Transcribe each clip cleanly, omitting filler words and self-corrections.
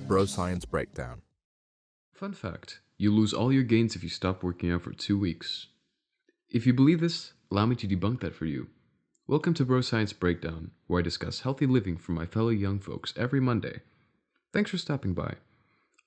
Bro Science Breakdown. Fun fact, you lose all your gains if you stop working out for 2 weeks. If you believe this, allow me to debunk that for you. Welcome to Bro Science Breakdown, where I discuss healthy living for my fellow young folks every Monday. Thanks for stopping by.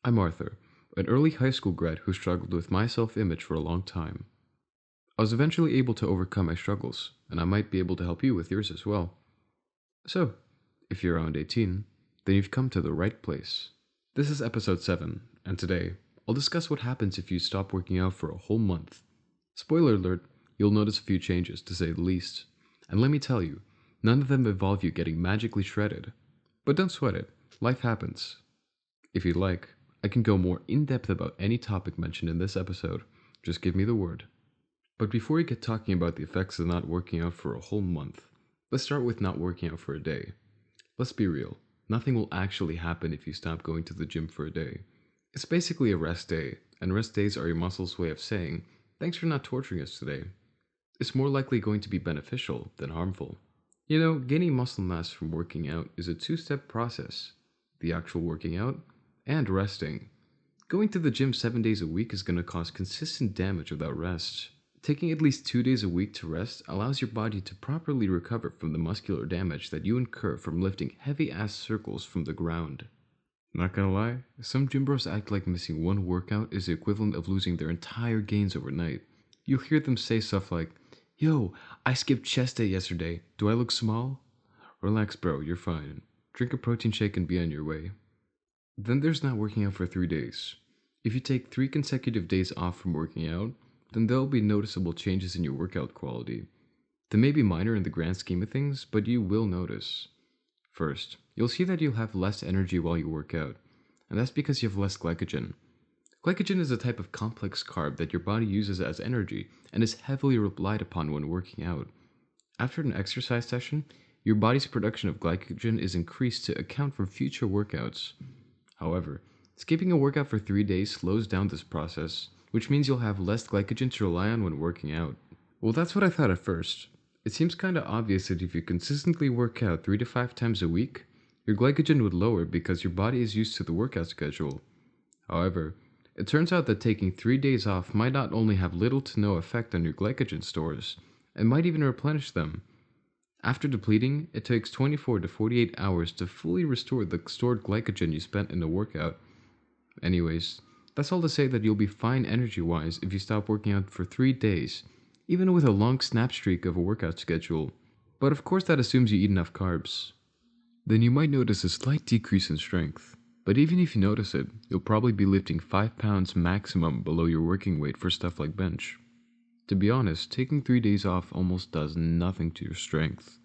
I'm Arthur, an early high school grad who struggled with my self-image for a long time. I was eventually able to overcome my struggles, and I might be able to help you with yours as well. So, if you're around 18, then you've come to the right place. This is episode 7, and today, I'll discuss what happens if you stop working out for a whole month. Spoiler alert, you'll notice a few changes, to say the least. And let me tell you, none of them involve you getting magically shredded. But don't sweat it, life happens. If you'd like, I can go more in-depth about any topic mentioned in this episode. Just give me the word. But before we get talking about the effects of not working out for a whole month, let's start with not working out for a day. Let's be real, nothing will actually happen if you stop going to the gym for a day. It's basically a rest day, and rest days are your muscles' way of saying, thanks for not torturing us today. It's more likely going to be beneficial than harmful. You know, gaining muscle mass from working out is a two-step process. The actual working out, and resting. Going to the gym 7 days a week is going to cause consistent damage without rest. Taking at least 2 days a week to rest allows your body to properly recover from the muscular damage that you incur from lifting heavy-ass circles from the ground. Not gonna lie, some gym bros act like missing one workout is the equivalent of losing their entire gains overnight. You'll hear them say stuff like, "Yo, I skipped chest day yesterday. Do I look small?" Relax bro, you're fine. Drink a protein shake and be on your way. Then there's not working out for 3 days. If you take 3 consecutive days off from working out, then there'll be noticeable changes in your workout quality. They may be minor in the grand scheme of things, but you will notice. First, you'll see that you'll have less energy while you work out, and that's because you have less glycogen. Glycogen is a type of complex carb that your body uses as energy and is heavily relied upon when working out. After an exercise session, your body's production of glycogen is increased to account for future workouts. However, skipping a workout for 3 days slows down this process, which means you'll have less glycogen to rely on when working out. Well, that's what I thought at first. It seems kinda obvious that if you consistently work out 3 to 5 times a week, your glycogen would lower because your body is used to the workout schedule. However, it turns out that taking 3 days off might not only have little to no effect on your glycogen stores, and might even replenish them. After depleting, it takes 24 to 48 hours to fully restore the stored glycogen you spent in the workout. Anyways, that's all to say that you'll be fine energy-wise if you stop working out for 3 days, even with a long snap streak of a workout schedule. But of course that assumes you eat enough carbs. Then you might notice a slight decrease in strength. But even if you notice it, you'll probably be lifting 5 pounds maximum below your working weight for stuff like bench. To be honest, taking 3 days off almost does nothing to your strength.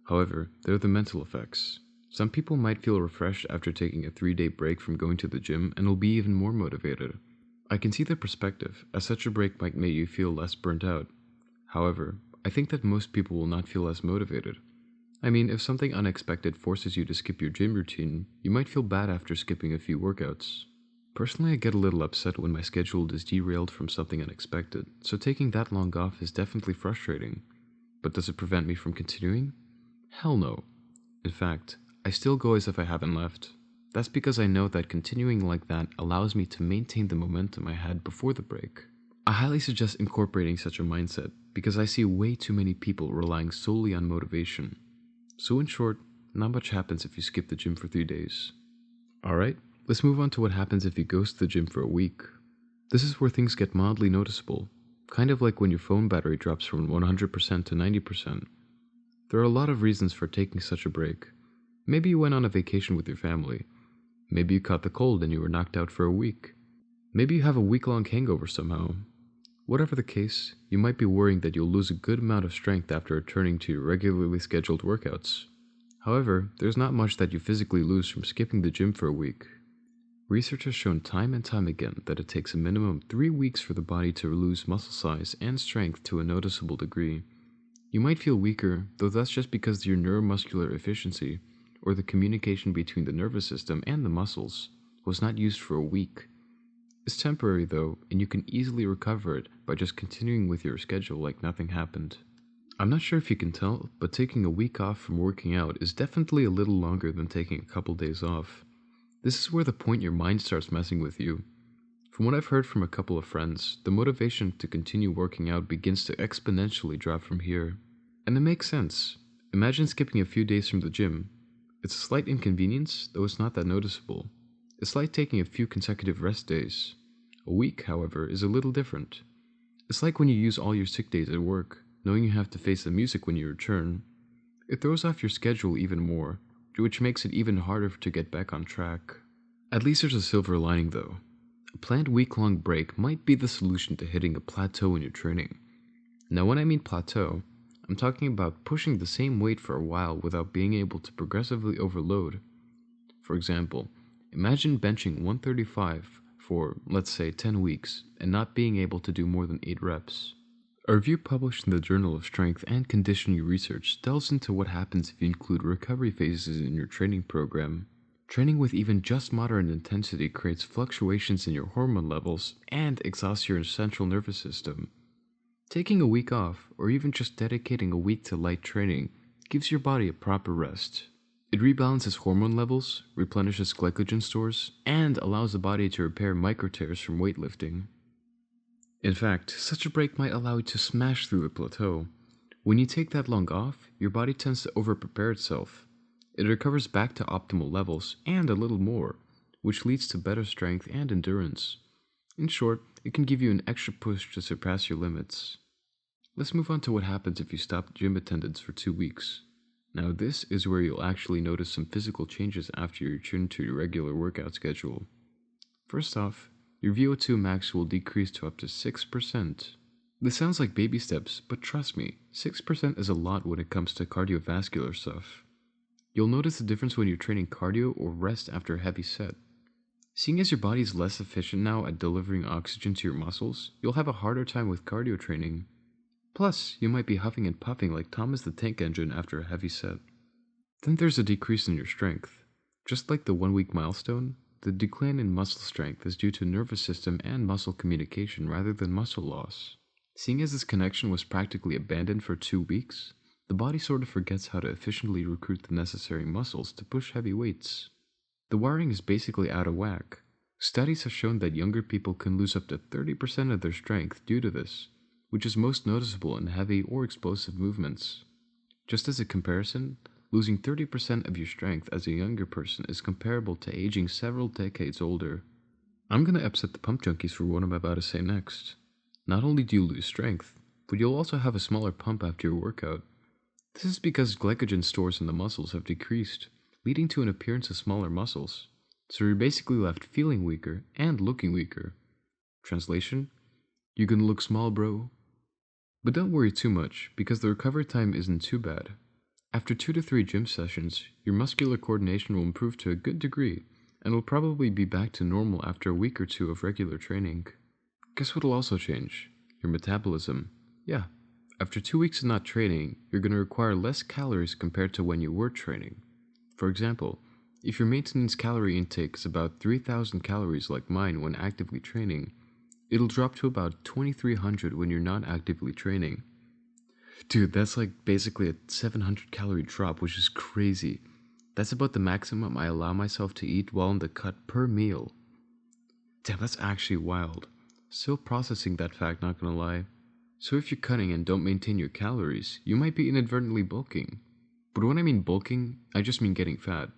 However, there are the mental effects. Some people might feel refreshed after taking a 3-day break from going to the gym and will be even more motivated. I can see the perspective, as such a break might make you feel less burnt out. However, I think that most people will not feel as motivated. I mean, if something unexpected forces you to skip your gym routine, you might feel bad after skipping a few workouts. Personally, I get a little upset when my schedule is derailed from something unexpected, so taking that long off is definitely frustrating. But does it prevent me from continuing? Hell no. In fact, I still go as if I haven't left. That's because I know that continuing like that allows me to maintain the momentum I had before the break. I highly suggest incorporating such a mindset because I see way too many people relying solely on motivation. So in short, not much happens if you skip the gym for 3 days. Alright, let's move on to what happens if you ghost the gym for a week. This is where things get mildly noticeable, kind of like when your phone battery drops from 100% to 90%. There are a lot of reasons for taking such a break. Maybe you went on a vacation with your family. Maybe you caught the cold and you were knocked out for a week. Maybe you have a week-long hangover somehow. Whatever the case, you might be worrying that you'll lose a good amount of strength after returning to your regularly scheduled workouts. However, there's not much that you physically lose from skipping the gym for a week. Research has shown time and time again that it takes a minimum of 3 weeks for the body to lose muscle size and strength to a noticeable degree. You might feel weaker, though that's just because your neuromuscular efficiency, or the communication between the nervous system and the muscles, was not used for a week. It's temporary though, and you can easily recover it by just continuing with your schedule like nothing happened. I'm not sure if you can tell, but taking a week off from working out is definitely a little longer than taking a couple days off. This is where the point your mind starts messing with you. From what I've heard from a couple of friends, the motivation to continue working out begins to exponentially drop from here. And it makes sense. Imagine skipping a few days from the gym. It's a slight inconvenience, though it's not that noticeable. It's like taking a few consecutive rest days. A week, however, is a little different. It's like when you use all your sick days at work, knowing you have to face the music when you return. It throws off your schedule even more, which makes it even harder to get back on track. At least there's a silver lining though. A planned week-long break might be the solution to hitting a plateau in your training. Now when I mean plateau, I'm talking about pushing the same weight for a while without being able to progressively overload. For example, imagine benching 135 for, let's say, 10 weeks and not being able to do more than 8 reps. A review published in the Journal of Strength and Conditioning Research delves into what happens if you include recovery phases in your training program. Training with even just moderate intensity creates fluctuations in your hormone levels and exhausts your central nervous system. Taking a week off, or even just dedicating a week to light training, gives your body a proper rest. It rebalances hormone levels, replenishes glycogen stores, and allows the body to repair micro tears from weightlifting. In fact, such a break might allow you to smash through the plateau. When you take that long off, your body tends to over-prepare itself. It recovers back to optimal levels, and a little more, which leads to better strength and endurance. In short, it can give you an extra push to surpass your limits. Let's move on to what happens if you stop gym attendance for 2 weeks. Now this is where you'll actually notice some physical changes after you return to your regular workout schedule. First off, your VO2 max will decrease to up to 6%. This sounds like baby steps, but trust me, 6% is a lot when it comes to cardiovascular stuff. You'll notice the difference when you're training cardio or rest after a heavy set. Seeing as your body is less efficient now at delivering oxygen to your muscles, you'll have a harder time with cardio training. Plus, you might be huffing and puffing like Thomas the Tank Engine after a heavy set. Then there's a decrease in your strength. Just like the 1-week milestone, the decline in muscle strength is due to nervous system and muscle communication rather than muscle loss. Seeing as this connection was practically abandoned for 2 weeks, the body sort of forgets how to efficiently recruit the necessary muscles to push heavy weights. The wiring is basically out of whack. Studies have shown that younger people can lose up to 30% of their strength due to this, which is most noticeable in heavy or explosive movements. Just as a comparison, losing 30% of your strength as a younger person is comparable to aging several decades older. I'm gonna upset the pump junkies for what I'm about to say next. Not only do you lose strength, but you'll also have a smaller pump after your workout. This is because glycogen stores in the muscles have decreased, leading to an appearance of smaller muscles. So you're basically left feeling weaker and looking weaker. Translation? You're gonna look small, bro. But don't worry too much, because the recovery time isn't too bad. After 2 to 3 gym sessions, your muscular coordination will improve to a good degree, and will probably be back to normal after a week or 2 of regular training. Guess what'll also change? Your metabolism. Yeah, after 2 weeks of not training, you're going to require less calories compared to when you were training. For example, if your maintenance calorie intake is about 3,000 calories like mine when actively training, it'll drop to about 2,300 when you're not actively training. Dude, that's like basically a 700 calorie drop, which is crazy. That's about the maximum I allow myself to eat while on the cut per meal. Damn, that's actually wild. Still processing that fact, not gonna lie. So if you're cutting and don't maintain your calories, you might be inadvertently bulking. But when I mean bulking, I just mean getting fat.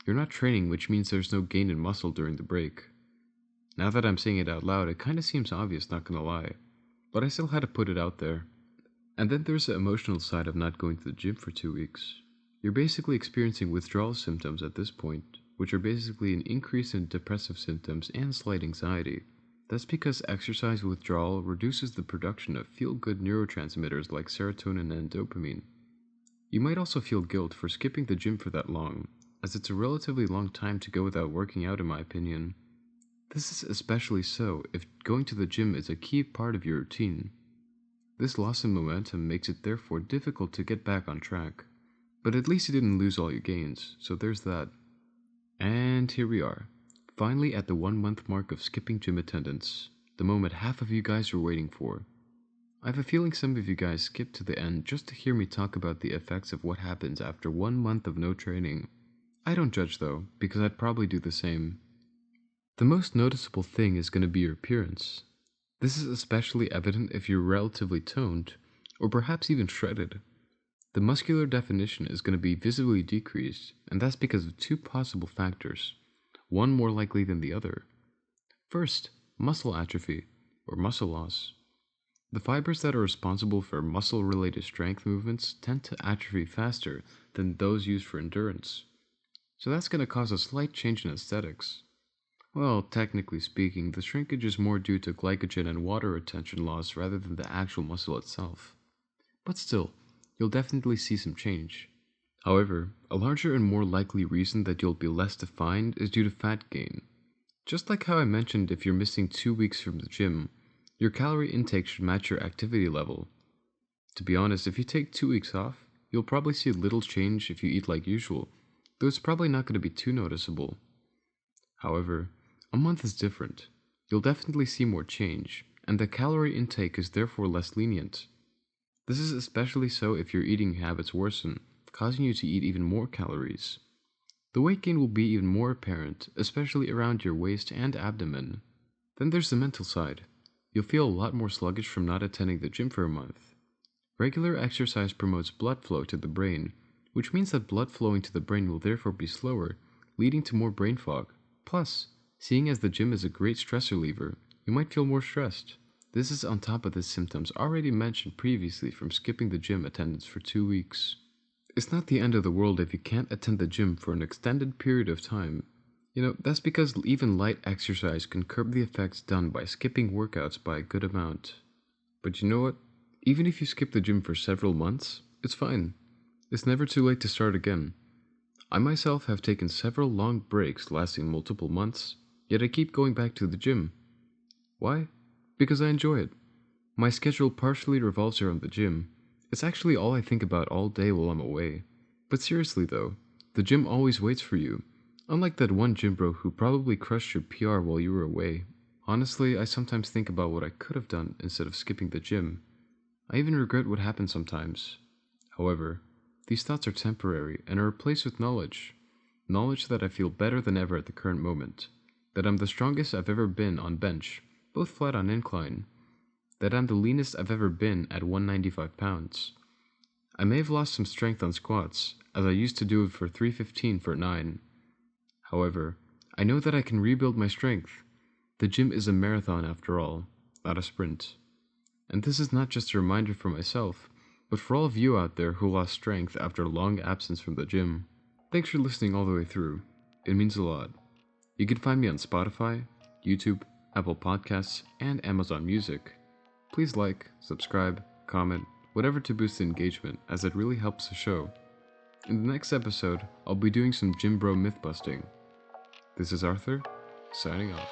You're not training, which means there's no gain in muscle during the break. Now that I'm saying it out loud, it kinda seems obvious, not gonna lie. But I still had to put it out there. And then there's the emotional side of not going to the gym for 2 weeks. You're basically experiencing withdrawal symptoms at this point, which are basically an increase in depressive symptoms and slight anxiety. That's because exercise withdrawal reduces the production of feel-good neurotransmitters like serotonin and dopamine. You might also feel guilt for skipping the gym for that long, as it's a relatively long time to go without working out in my opinion. This is especially so if going to the gym is a key part of your routine. This loss in momentum makes it therefore difficult to get back on track. But at least you didn't lose all your gains, so there's that. And here we are, finally at the 1-month mark of skipping gym attendance, the moment half of you guys were waiting for. I have a feeling some of you guys skipped to the end just to hear me talk about the effects of what happens after 1 month of no training. I don't judge though, because I'd probably do the same. The most noticeable thing is going to be your appearance. This is especially evident if you're relatively toned, or perhaps even shredded. The muscular definition is going to be visibly decreased, and that's because of two possible factors, one more likely than the other. First, muscle atrophy, or muscle loss. The fibers that are responsible for muscle-related strength movements tend to atrophy faster than those used for endurance. So that's going to cause a slight change in aesthetics. Well, technically speaking, the shrinkage is more due to glycogen and water retention loss rather than the actual muscle itself. But still, you'll definitely see some change. However, a larger and more likely reason that you'll be less defined is due to fat gain. Just like how I mentioned, if you're missing 2 weeks from the gym, your calorie intake should match your activity level. To be honest, if you take 2 weeks off, you'll probably see little change if you eat like usual, though it's probably not going to be too noticeable. However, a month is different. You'll definitely see more change, and the calorie intake is therefore less lenient. This is especially so if your eating habits worsen, causing you to eat even more calories. The weight gain will be even more apparent, especially around your waist and abdomen. Then there's the mental side. You'll feel a lot more sluggish from not attending the gym for a month. Regular exercise promotes blood flow to the brain, which means that blood flowing to the brain will therefore be slower, leading to more brain fog. Plus, seeing as the gym is a great stress reliever, you might feel more stressed. This is on top of the symptoms already mentioned previously from skipping the gym attendance for 2 weeks. It's not the end of the world if you can't attend the gym for an extended period of time. That's because even light exercise can curb the effects done by skipping workouts by a good amount. But you know what? Even if you skip the gym for several months, it's fine. It's never too late to start again. I myself have taken several long breaks lasting multiple months, yet I keep going back to the gym. Why? Because I enjoy it. My schedule partially revolves around the gym. It's actually all I think about all day while I'm away. But seriously though, the gym always waits for you. Unlike that one gym bro who probably crushed your PR while you were away. Honestly, I sometimes think about what I could have done instead of skipping the gym. I even regret what happened sometimes. However, these thoughts are temporary and are replaced with knowledge. Knowledge that I feel better than ever at the current moment. That I'm the strongest I've ever been on bench, both flat on incline. That I'm the leanest I've ever been at 195 pounds. I may have lost some strength on squats, as I used to do it for 315 for 9. However, I know that I can rebuild my strength. The gym is a marathon after all, not a sprint. And this is not just a reminder for myself, but for all of you out there who lost strength after a long absence from the gym. Thanks for listening all the way through. It means a lot. You can find me on Spotify, YouTube, Apple Podcasts, and Amazon Music. Please like, subscribe, comment, whatever to boost the engagement, as it really helps the show. In the next episode, I'll be doing some gym bro myth busting. This is Arthur, signing off.